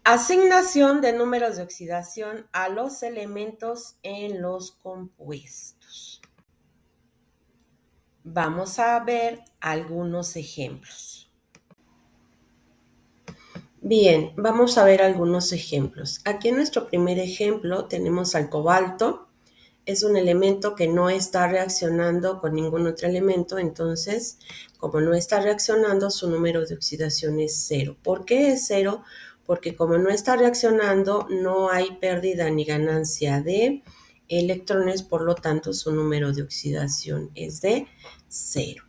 Asignación de números de oxidación a los elementos en los compuestos. Vamos a ver algunos ejemplos. Bien, vamos a ver algunos ejemplos. Aquí en nuestro primer ejemplo tenemos al cobalto. Es un elemento que no está reaccionando con ningún otro elemento, entonces, como no está reaccionando, su número de oxidación es 0. ¿Por qué es 0? Porque como no está reaccionando, no hay pérdida ni ganancia de electrones, por lo tanto, su número de oxidación es de 0.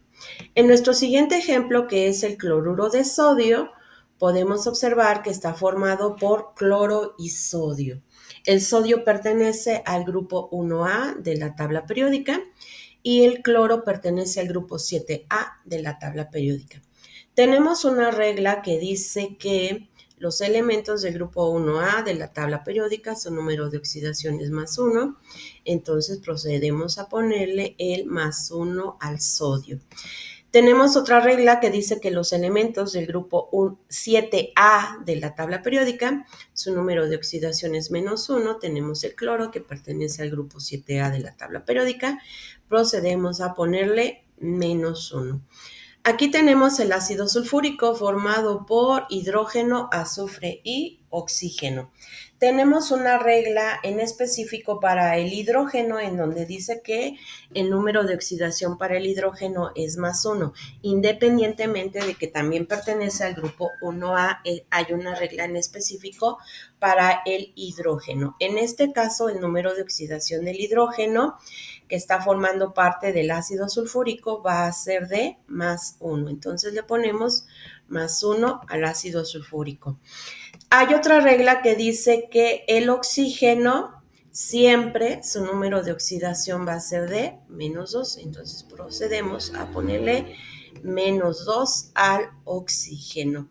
En nuestro siguiente ejemplo, que es el cloruro de sodio, podemos observar que está formado por cloro y sodio. El sodio pertenece al grupo 1A de la tabla periódica y el cloro pertenece al grupo 7A de la tabla periódica. Tenemos una regla que dice que los elementos del grupo 1A de la tabla periódica su número de oxidación es más 1, entonces procedemos a ponerle el más 1 al sodio. Tenemos otra regla que dice que los elementos del grupo 7A de la tabla periódica, su número de oxidación es menos 1. Tenemos el cloro que pertenece al grupo 7A de la tabla periódica. Procedemos a ponerle menos 1. Aquí tenemos el ácido sulfúrico formado por hidrógeno, azufre y oxígeno. Tenemos una regla en específico para el hidrógeno en donde dice que el número de oxidación para el hidrógeno es más 1. Independientemente de que también pertenece al grupo 1A, hay una regla en específico para el hidrógeno. En este caso, el número de oxidación del hidrógeno que está formando parte del ácido sulfúrico va a ser de más 1. Entonces le ponemos más 1 al ácido sulfúrico. Hay otra regla que dice que el oxígeno siempre su número de oxidación va a ser de menos 2. Entonces procedemos a ponerle menos 2 al oxígeno.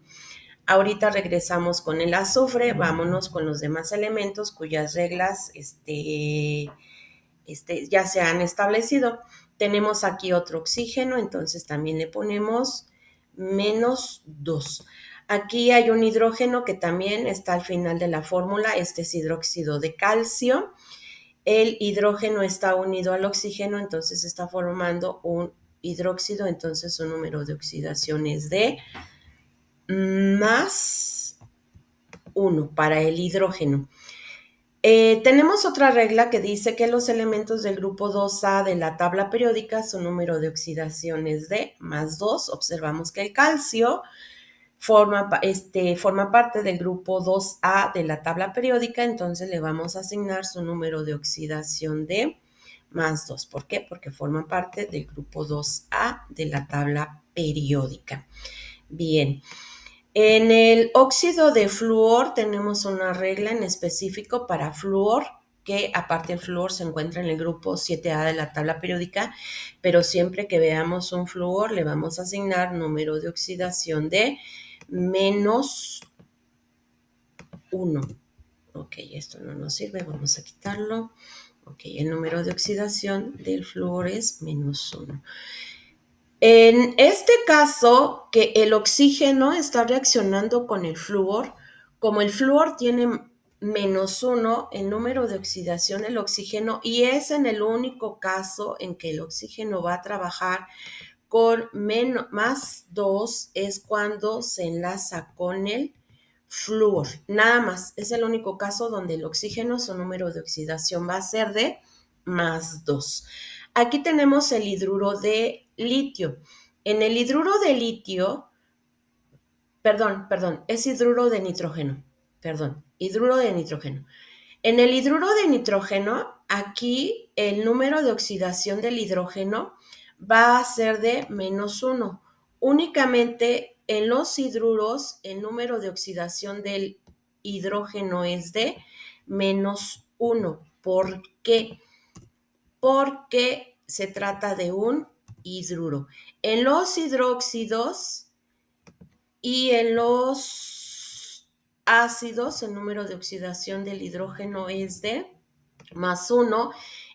Ahorita regresamos con el azufre, vámonos con los demás elementos cuyas reglas ya se han establecido. Tenemos aquí otro oxígeno, entonces también le ponemos menos 2. Aquí hay un hidrógeno que también está al final de la fórmula, este es hidróxido de calcio. El hidrógeno está unido al oxígeno, entonces está formando un hidróxido, entonces su número de oxidación es de más 1 para el hidrógeno. Tenemos otra regla que dice que los elementos del grupo 2A de la tabla periódica, su número de oxidación es de más 2. Observamos que el calcio forma parte del grupo 2A de la tabla periódica, entonces le vamos a asignar su número de oxidación de más 2. ¿Por qué? Porque forma parte del grupo 2A de la tabla periódica. Bien. En el óxido de flúor tenemos una regla en específico para flúor, que aparte el flúor se encuentra en el grupo 7A de la tabla periódica, pero siempre que veamos un flúor le vamos a asignar número de oxidación de menos 1. Ok, esto no nos sirve, vamos a quitarlo. Ok, el número de oxidación del flúor es menos 1. En este caso, que el oxígeno está reaccionando con el flúor, como el flúor tiene menos 1, el número de oxidación del oxígeno, y es en el único caso en que el oxígeno va a trabajar con más 2, es cuando se enlaza con el flúor. Nada más, es el único caso donde el oxígeno, su número de oxidación va a ser de más 2. Aquí tenemos el hidruro de litio. En el hidruro de litio, es hidruro de nitrógeno. Hidruro de nitrógeno. En el hidruro de nitrógeno, aquí el número de oxidación del hidrógeno va a ser de menos 1. Únicamente en los hidruros, el número de oxidación del hidrógeno es de menos 1. ¿Por qué? Porque se trata de un hidruro. En los hidróxidos y en los ácidos, el número de oxidación del hidrógeno es de más 1.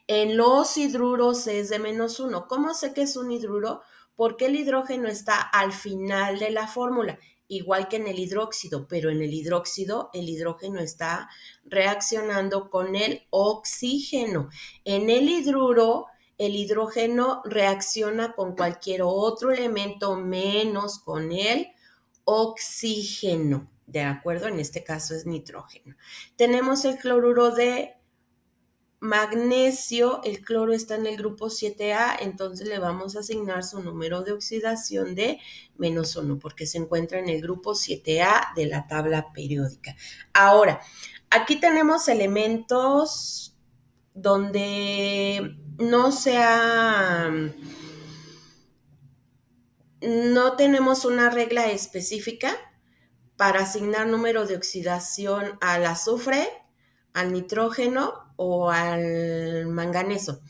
En los hidruros es de menos 1. ¿Cómo sé que es un hidruro? Porque el hidrógeno está al final de la fórmula. igual que en el hidróxido, pero en el hidróxido el hidrógeno está reaccionando con el oxígeno. En el hidruro, el hidrógeno reacciona con cualquier otro elemento menos con el oxígeno, ¿de acuerdo? En este caso es nitrógeno. Tenemos el cloruro de magnesio, el cloro está en el grupo 7A, entonces le vamos a asignar su número de oxidación de -1, porque se encuentra en el grupo 7A de la tabla periódica. Ahora, aquí tenemos elementos donde no tenemos una regla específica para asignar número de oxidación al azufre, al nitrógeno o al manganeso.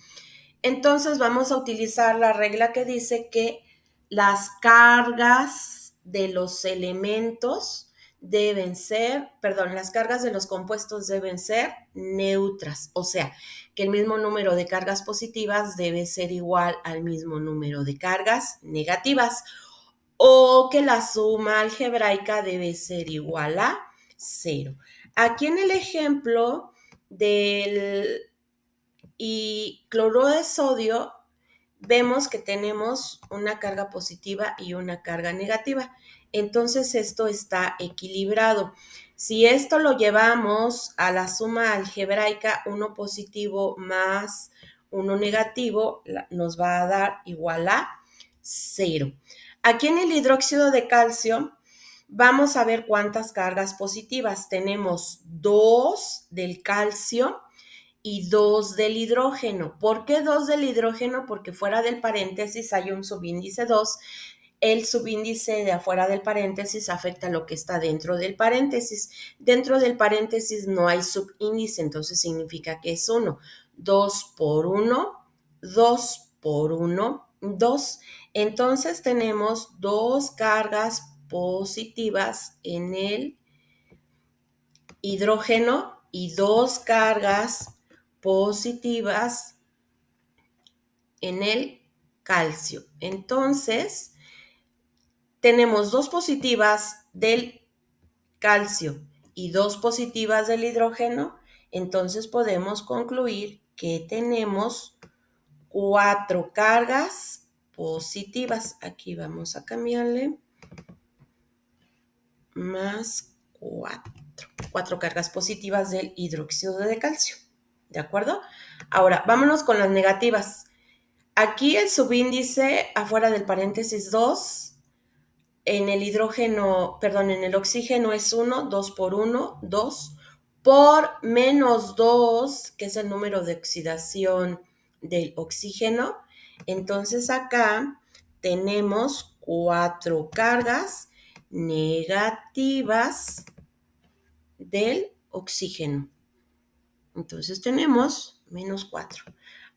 Entonces vamos a utilizar la regla que dice que las cargas de los elementos las cargas de los compuestos deben ser neutras, o sea, que el mismo número de cargas positivas debe ser igual al mismo número de cargas negativas, o que la suma algebraica debe ser igual a 0. Aquí en el ejemplo del cloruro de sodio, vemos que tenemos una carga positiva y una carga negativa. Entonces esto está equilibrado. Si esto lo llevamos a la suma algebraica, 1 positivo más 1 negativo nos va a dar igual a 0. Aquí en el hidróxido de calcio vamos a ver cuántas cargas positivas. Tenemos 2 del calcio y 2 del hidrógeno. ¿Por qué 2 del hidrógeno? Porque fuera del paréntesis hay un subíndice 2. El subíndice de afuera del paréntesis afecta a lo que está dentro del paréntesis. Dentro del paréntesis no hay subíndice, entonces significa que es 1. 2 por 1, 2 por 1, 2. Entonces tenemos 2 cargas positivas en el hidrógeno y 2 cargas positivas en el calcio. Entonces, tenemos 2 positivas del calcio y 2 positivas del hidrógeno, entonces podemos concluir que tenemos 4 cargas positivas. Aquí vamos a cambiarle más 4 cargas positivas del hidróxido de calcio. ¿De acuerdo? Ahora, vámonos con las negativas. Aquí el subíndice afuera del paréntesis 2, en el oxígeno es 1, 2 por 1, 2, por menos 2, que es el número de oxidación del oxígeno. Entonces acá tenemos 4 cargas negativas del oxígeno. Entonces tenemos menos 4.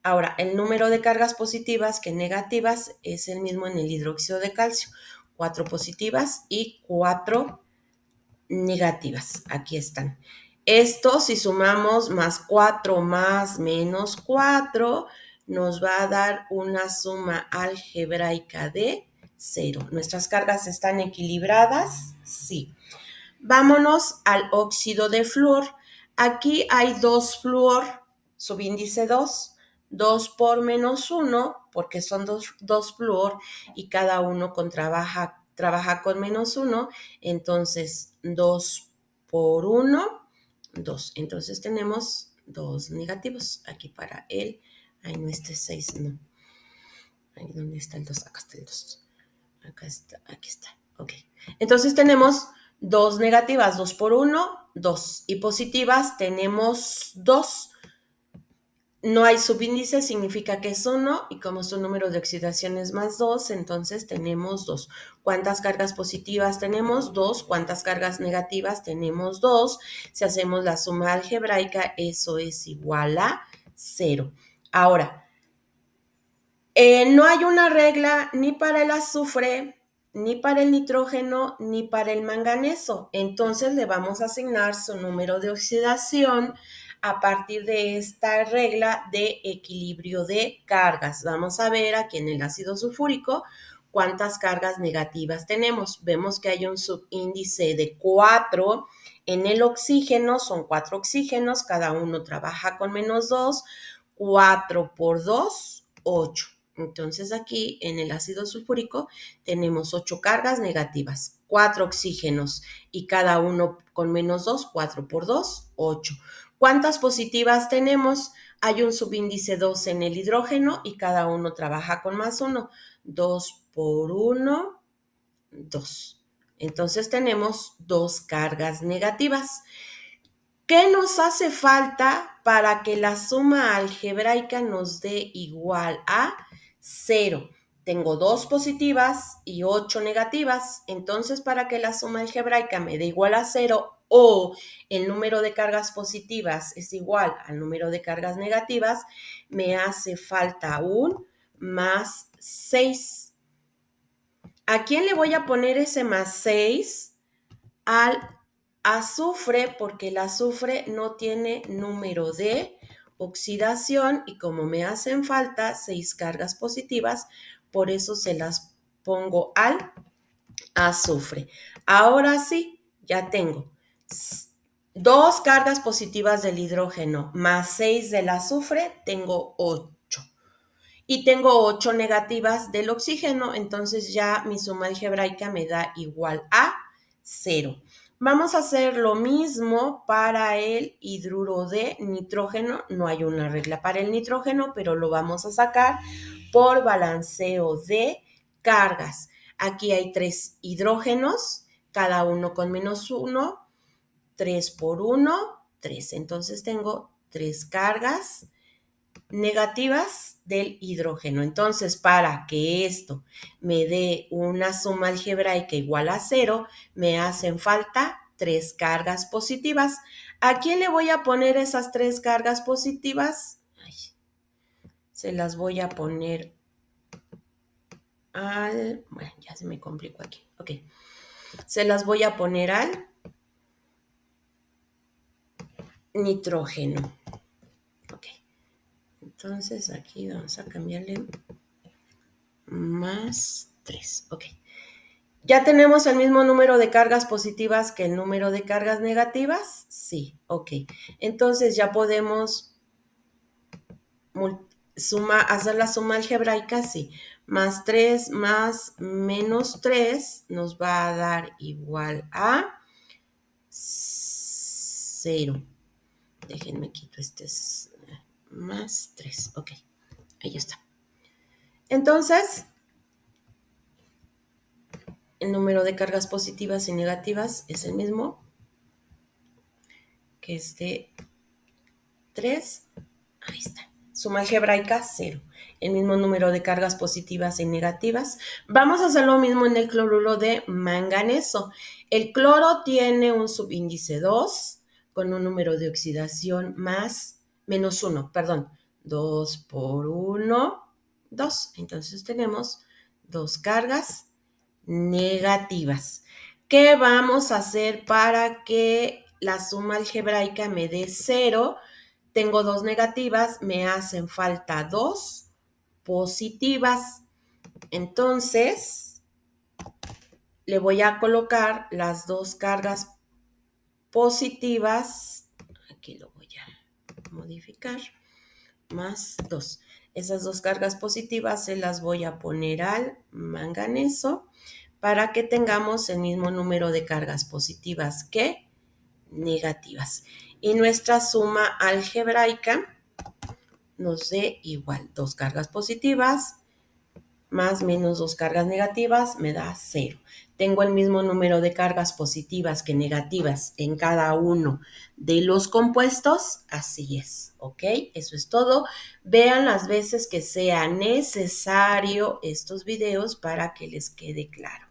Ahora, el número de cargas positivas que negativas es el mismo en el hidróxido de calcio. 4 positivas y 4 negativas. Aquí están. Esto, si sumamos más 4 más menos 4, nos va a dar una suma algebraica de 0. ¿Nuestras cargas están equilibradas? Sí. Vámonos al óxido de flúor. Aquí hay 2 flúor, subíndice 2, 2 por menos 1, porque son 2 flúor y cada uno trabaja con menos 1, entonces 2 por 1, 2. Entonces tenemos 2 negativos aquí para él. Ay, no, este 6 no. Ahí, ¿dónde está el 2? Acá está el 2. Acá está, aquí está. Ok. Entonces tenemos 2 negativas, 2 por 1, 2. Y positivas tenemos 2. No hay subíndice, significa que es 1. Y como su número de oxidación es más 2, entonces tenemos 2. ¿Cuántas cargas positivas tenemos? 2. ¿Cuántas cargas negativas? Tenemos 2. Si hacemos la suma algebraica, eso es igual a 0. Ahora, no hay una regla ni para el azufre, ni para el nitrógeno, ni para el manganeso. Entonces le vamos a asignar su número de oxidación a partir de esta regla de equilibrio de cargas. Vamos a ver aquí en el ácido sulfúrico cuántas cargas negativas tenemos. Vemos que hay un subíndice de 4 en el oxígeno, son 4 oxígenos, cada uno trabaja con -2, 4 por 2, 8. Entonces aquí en el ácido sulfúrico tenemos 8 cargas negativas, 4 oxígenos y cada uno con -2, 4 por 2, 8. ¿Cuántas positivas tenemos? Hay un subíndice 2 en el hidrógeno y cada uno trabaja con +1. 2 por 1, 2. Entonces tenemos 2 cargas negativas. ¿Qué nos hace falta para que la suma algebraica nos dé igual a 0? Tengo 2 positivas y 8 negativas. Entonces, para que la suma algebraica me dé igual a 0 o el número de cargas positivas es igual al número de cargas negativas, me hace falta un +6. ¿A quién le voy a poner ese +6? Al azufre, porque el azufre no tiene número de oxidación y como me hacen falta 6 cargas positivas, por eso se las pongo al azufre. Ahora sí, ya tengo 2 cargas positivas del hidrógeno más 6 del azufre, tengo 8 y tengo 8 negativas del oxígeno, entonces ya mi suma algebraica me da igual a 0. Vamos a hacer lo mismo para el hidruro de nitrógeno. No hay una regla para el nitrógeno, pero lo vamos a sacar por balanceo de cargas. Aquí hay 3 hidrógenos, cada uno con -1, 3 por 1, 3. Entonces tengo 3 cargas negativas del hidrógeno. Entonces, para que esto me dé una suma algebraica igual a 0, me hacen falta 3 cargas positivas. ¿A quién le voy a poner esas 3 cargas positivas? Ay, se las voy a poner al... Bueno, ya se me complicó aquí. Ok. Se las voy a poner al nitrógeno. Ok. Entonces, aquí vamos a cambiarle +3. Ok. ¿Ya tenemos el mismo número de cargas positivas que el número de cargas negativas? Sí, ok. Entonces ya podemos hacer la suma algebraica, sí. +3 más -3 nos va a dar igual a 0. Déjenme quito +3. Ok, ahí está. Entonces, el número de cargas positivas y negativas es el mismo, que es de 3. Ahí está. Suma algebraica 0. El mismo número de cargas positivas y negativas. Vamos a hacer lo mismo en el cloruro de manganeso. El cloro tiene un subíndice 2 con un número de oxidación -1, perdón. 2 por 1, 2. Entonces tenemos 2 cargas negativas. ¿Qué vamos a hacer para que la suma algebraica me dé 0? Tengo 2 negativas, me hacen falta 2 positivas. Entonces, le voy a colocar las 2 cargas positivas. Aquí lo voy a modificar. +2. Esas 2 cargas positivas se las voy a poner al manganeso para que tengamos el mismo número de cargas positivas que negativas. Y nuestra suma algebraica nos dé igual 2 cargas positivas más -2 cargas negativas me da 0. Tengo el mismo número de cargas positivas que negativas en cada uno de los compuestos, así es, ¿ok? Eso es todo. Vean las veces que sea necesario estos videos para que les quede claro.